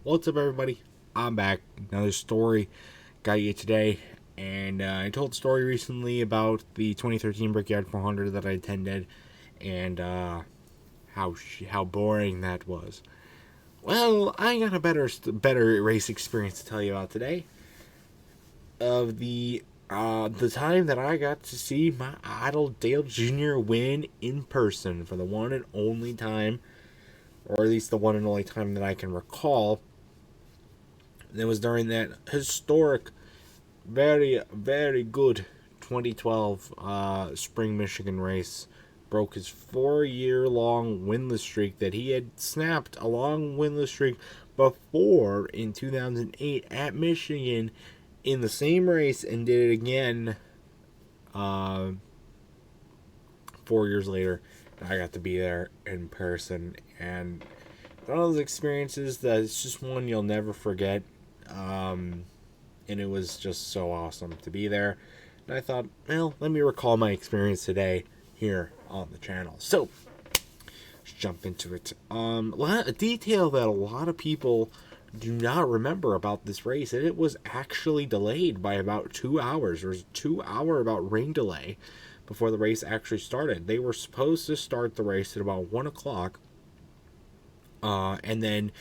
What's up, everybody? I'm back. Another story got you today. And I told a story recently about the 2013 Brickyard 400 that I attended and how boring that was. Well, I got a better race experience to tell you about today. Of the time that I got to see my idol Dale Jr. win in person for the one and only time, or at least the one and only time that I can recall. It was during that historic, very good 2012 Spring Michigan race. Broke his 4-year long winless streak that he had snapped a long winless streak before in 2008 at Michigan in the same race, and did it again uh, 4 years later. I got to be there in person, and one of those experiences that it's just one you'll never forget. Um, and it was just so awesome to be there. And I thought, well, let me recall my experience today here on the channel. So let's jump into it. A detail that a lot of people do not remember about this race, and it was actually delayed by about 2 hours. There was a 2 hour about rain delay before the race actually started. They were supposed to start the race at about 1 o'clock, and then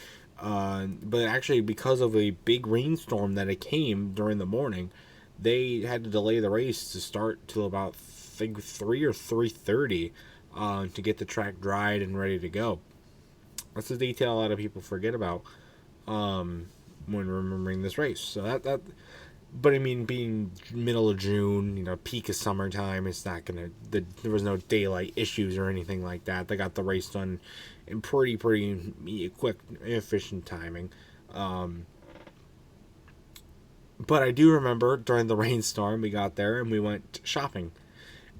but actually, because of a big rainstorm that it came during the morning, they had to delay the race to start till about, I think, 3 or 3:30, to get the track dried and ready to go. That's a detail a lot of people forget about when remembering this race. So but I mean, being middle of June, peak of summertime, it's not gonna. There was no daylight issues or anything like that. They got the race done in pretty quick, efficient timing. Um, but I do remember during the rainstorm, we got there and we went shopping,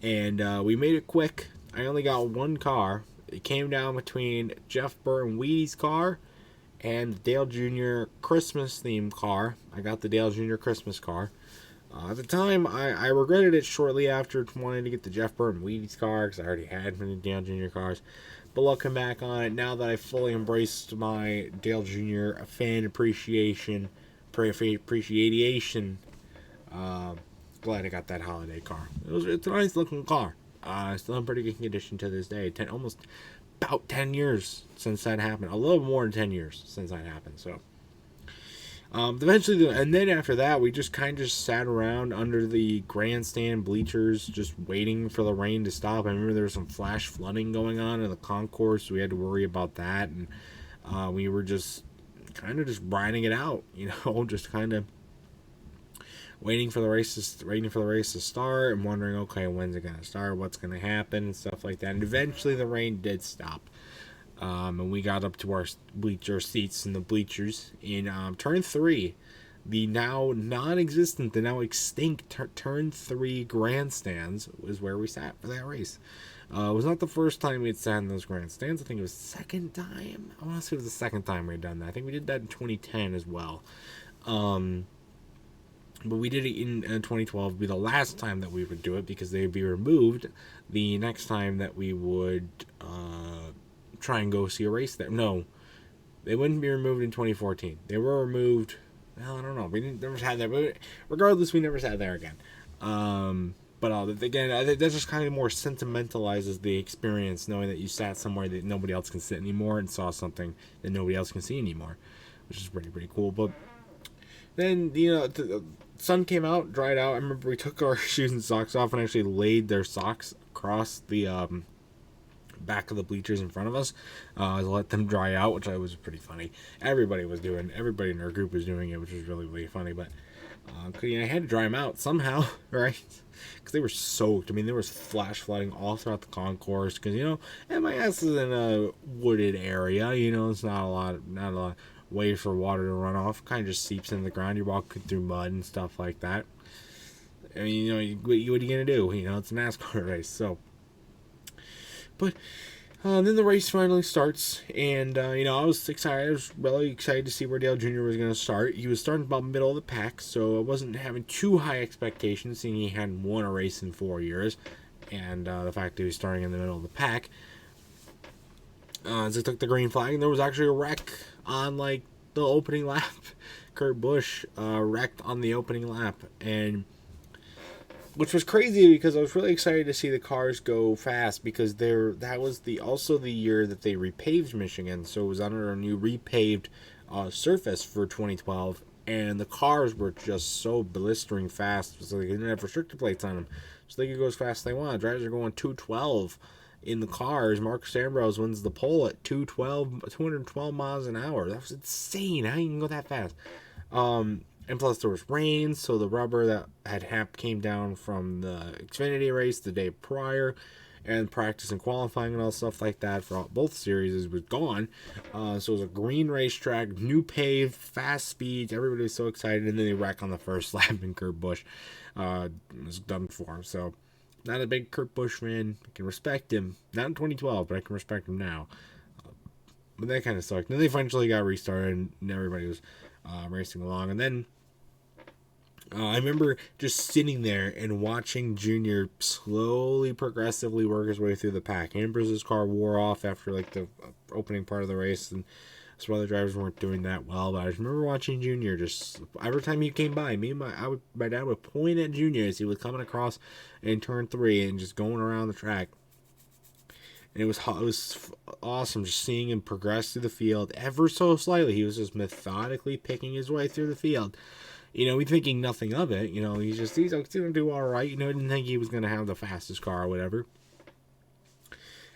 and we made it quick. I only got one car. It came down between Jeff Burton Wheaties car and the Dale Jr. Christmas themed car. I got the Dale Jr. Christmas car. At the time, I regretted it shortly after wanting to get the Jeff Burton Wheaties car because I already had many Dale Jr. cars. But looking back on it, now that I fully embraced my Dale Jr. fan appreciation, uh, glad I got that holiday car. It's a nice looking car. Still in pretty good condition to this day. Almost about 10 years since that happened. A little more than 10 years since that happened. So, eventually, and then after that, we just kind of just sat around under the grandstand bleachers, just waiting for the rain to stop. I remember there was some flash flooding going on in the concourse, so we had to worry about that, and we were just kind of just riding it out, just kind of waiting for the race to start, and wondering, okay, when's it gonna start, what's gonna happen, and stuff like that. And eventually, the rain did stop. And we got up to our seats in the bleachers in turn 3, the now non-existent, the now extinct turn 3 grandstands was where we sat for that race. It was not the first time we had sat in those grandstands. I think it was the second time. I want to say it was the second time we had done that. I think we did that in 2010 as well. But we did it in 2012. It'd be the last time that we would do it because they'd be removed the next time that we would try and go see a race there. No, they wouldn't be removed in 2014. They were removed. Well, I don't know. We never had that. But regardless, we never sat there again. But again, that just kind of more sentimentalizes the experience, knowing that you sat somewhere that nobody else can sit anymore and saw something that nobody else can see anymore, which is pretty cool. But then, the sun came out, dried out. I remember we took our shoes and socks off and actually laid their socks across the back of the bleachers in front of us, to let them dry out, which was pretty funny. Everybody in our group was doing it, which was really funny. But I had to dry them out somehow, right? Because they were soaked. I mean, there was flash flooding all throughout the concourse. Because MIS is in a wooded area. It's not a lot way for water to run off. Kind of just seeps into the ground. You're walking through mud and stuff like that. I mean, what are you gonna do? It's a NASCAR race, so. But then the race finally starts, and I was excited. I was really excited to see where Dale Jr. was going to start. He was starting about middle of the pack, so I wasn't having too high expectations, seeing he hadn't won a race in 4 years, and the fact that he was starting in the middle of the pack. As I took the green flag, and there was actually a wreck on the opening lap. Kurt Busch wrecked on the opening lap, and which was crazy because I was really excited to see the cars go fast because that was also the year that they repaved Michigan, so it was under a new repaved surface for 2012, and the cars were just so blistering fast. So they didn't have restrictor plates on them, so they could go as fast as they want. Drivers are going 212 in the cars. Marcus Ambrose wins the pole at 212 miles an hour. That was insane. How you can go that fast? And plus there was rain, so the rubber that had came down from the Xfinity race the day prior, and practice and qualifying and all stuff like that for both series was gone. So it was a green racetrack, new paved, fast speeds. Everybody was so excited, and then they wreck on the first lap, and Kurt Busch was dumped for him. So not a big Kurt Busch fan. I can respect him. Not in 2012, but I can respect him now. But that kind of sucked. Then they eventually got restarted, and everybody was racing along. And then I remember just sitting there and watching Junior slowly, progressively work his way through the pack. Ambrose's car wore off after like the opening part of the race, and some other drivers weren't doing that well. But I just remember watching Junior just every time he came by, my dad would point at Junior as he was coming across in turn 3 and just going around the track. And it was awesome just seeing him progress through the field ever so slightly. He was just methodically picking his way through the field. We thinking nothing of it. He's going to do all right. Didn't think he was going to have the fastest car or whatever.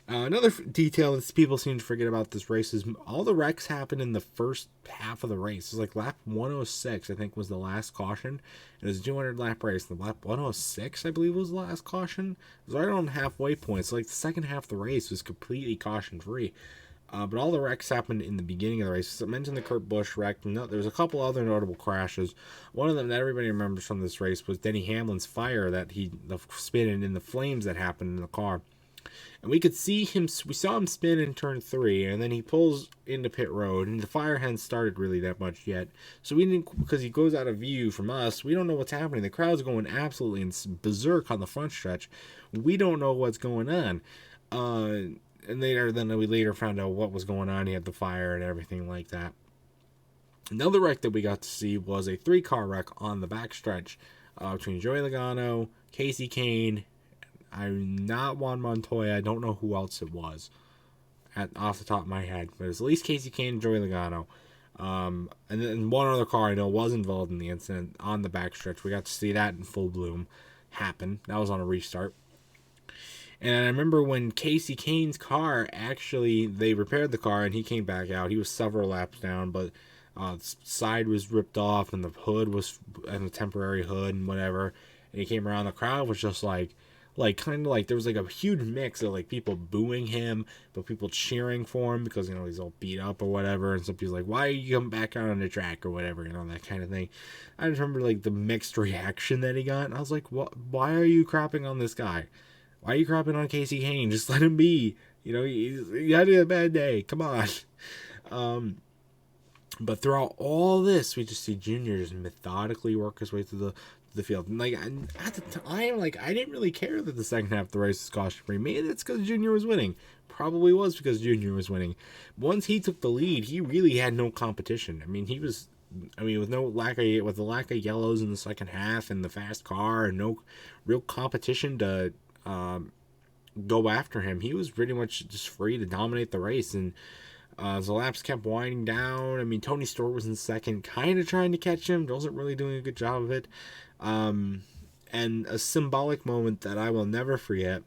Another detail that people seem to forget about this race is all the wrecks happened in the first half of the race. It was like lap 106, I think, was the last caution. It was a 200 lap race. The lap 106, I believe, was the last caution. It was right on the halfway point. So, like, the second half of the race was completely caution-free. But all the wrecks happened in the beginning of the race. I mentioned the Kurt Busch wreck. There was a couple other notable crashes. One of them that everybody remembers from this race was Denny Hamlin's fire the spin in the flames that happened in the car. And we saw him spin in turn 3, and then he pulls into pit road, and the fire hadn't started really that much yet. So we didn't, because he goes out of view from us, we don't know what's happening. The crowd's going absolutely berserk on the front stretch. We don't know what's going on. And then we later found out what was going on. He had the fire and everything like that. Another wreck that we got to see was a 3-car wreck on the backstretch between Joey Logano, Casey Kane. I'm not Juan Montoya. I don't know who else it was off the top of my head. But it was at least Casey Kane and Joey Logano. And then one other car I know was involved in the incident on the backstretch. We got to see that in full bloom happen. That was on a restart. And I remember when Casey Kane's car, they repaired the car and he came back out. He was several laps down, but the side was ripped off and the hood was a temporary hood and whatever. And he came around. The crowd was just kind of like there was like a huge mix of like people booing him, but people cheering for him because he's all beat up or whatever. And some people's like, "Why are you coming back out on the track?" or whatever, that kind of thing. I just remember like the mixed reaction that he got, and I was like, "What? Why are you crapping on this guy? Why are you crapping on Casey Kane? Just let him be. He had a bad day. Come on." But throughout all this, we just see Junior just methodically work his way through the field. And at the time, I didn't really care that the second half of the race was caution-free. Maybe that's because Junior was winning. Probably was because Junior was winning. Once he took the lead, he really had no competition. With the lack of yellows in the second half and the fast car and no real competition to go after him, he was pretty much just free to dominate the race. And as the laps kept winding down, Tony Stewart was in second, kind of trying to catch him, wasn't really doing a good job of it. And a symbolic moment that I will never forget,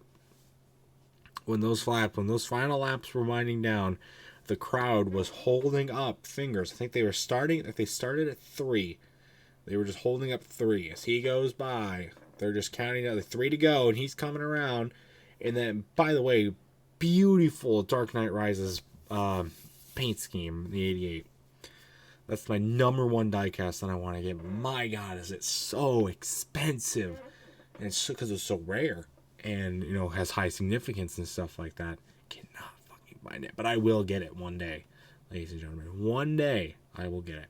when those final laps were winding down, the crowd was holding up fingers. I think they started at 3. They were just holding up 3 as he goes by. They're just counting down, 3 to go, and he's coming around. And then, by the way, beautiful Dark Knight Rises paint scheme, the 88. That's my number one diecast that I want to get. My God, is it so expensive. And it's because it's so rare. And, has high significance and stuff like that. Cannot fucking find it. But I will get it one day, ladies and gentlemen. One day, I will get it.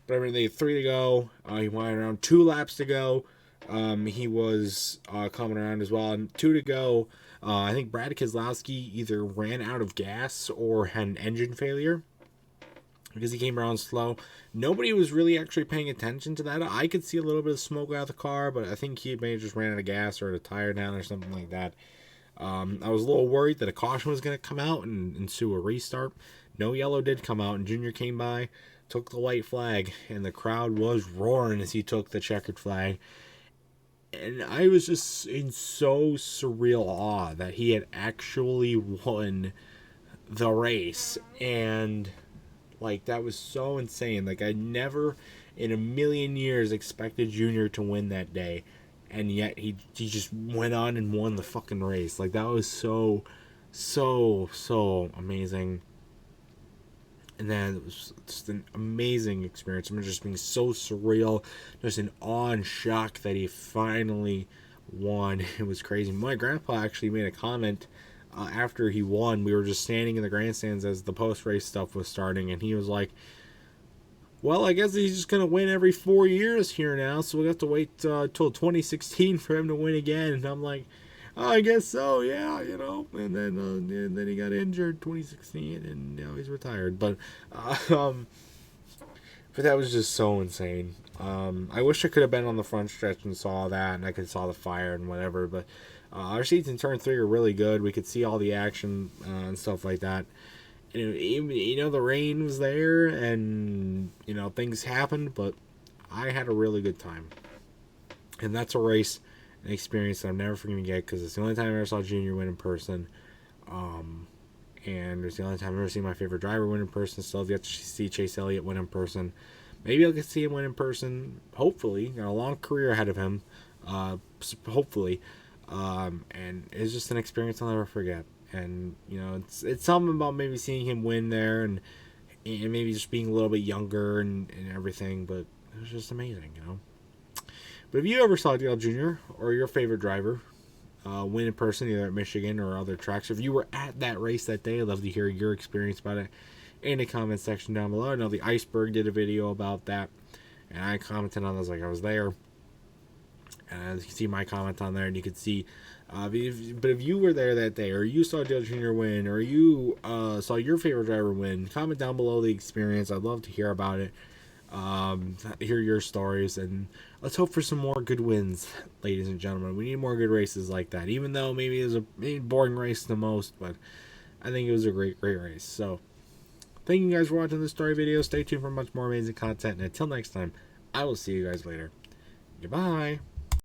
But they had 3 to go. He went around 2 laps to go. He was coming around as well. And 2 to go. I think Brad Keselowski either ran out of gas or had an engine failure. because he came around slow. Nobody was really actually paying attention to that. I could see a little bit of smoke out of the car, but I think he may have just ran out of gas or had a tire down or something like that. I was a little worried that a caution was going to come out and ensue a restart. No yellow did come out, and Junior came by, took the white flag, and the crowd was roaring as he took the checkered flag. And I was just in so surreal awe that he had actually won the race. And like, that was so insane. Like, I never in a million years expected Junior to win that day, and yet he just went on and won the fucking race. Like, that was so amazing. And then it was just an amazing experience. I'm just being so surreal, just in awe and shock that he finally won. It was crazy. My grandpa actually made a comment after he won. We were just standing in the grandstands as the post-race stuff was starting, and he was like, well, I guess he's just going to win every 4 years here now, so we'll have to wait till 2016 for him to win again. And I'm like, oh, I guess so, yeah, you know. And then he got injured 2016, and now he's retired. But that was just so insane. I wish I could have been on the front stretch and saw that, and I could saw the fire and whatever. But our seats in turn 3 are really good. We could see all the action and stuff like that. And, you know, the rain was there, and you know, things happened, but I had a really good time. And that's a race, an experience that I'm never going to get, because it's the only time I ever saw Junior win in person. And it's the only time I've ever seen my favorite driver win in person. Still have yet to see Chase Elliott win in person. Maybe I'll get to see him win in person, hopefully. Got a long career ahead of him, hopefully. And it's just an experience I'll never forget. And, you know, it's something about maybe seeing him win there, and maybe just being a little bit younger and everything, but it was just amazing, you know. But if you ever saw Dale Jr. or your favorite driver win in person, either at Michigan or other tracks, if you were at that race that day, I'd love to hear your experience about it in the comment section down below. I know the Iceberg did a video about that, and I commented on this like I was there. And you can see my comment on there, and you can see, but if you were there that day, or you saw Dale Jr. win, or you saw your favorite driver win, comment down below the experience. I'd love to hear about it, hear your stories, and let's hope for some more good wins, ladies and gentlemen. We need more good races like that, even though maybe it was a boring race the most, but I think it was a great race. So, thank you guys for watching this story video. Stay tuned for much more amazing content, and until next time, I will see you guys later. Goodbye.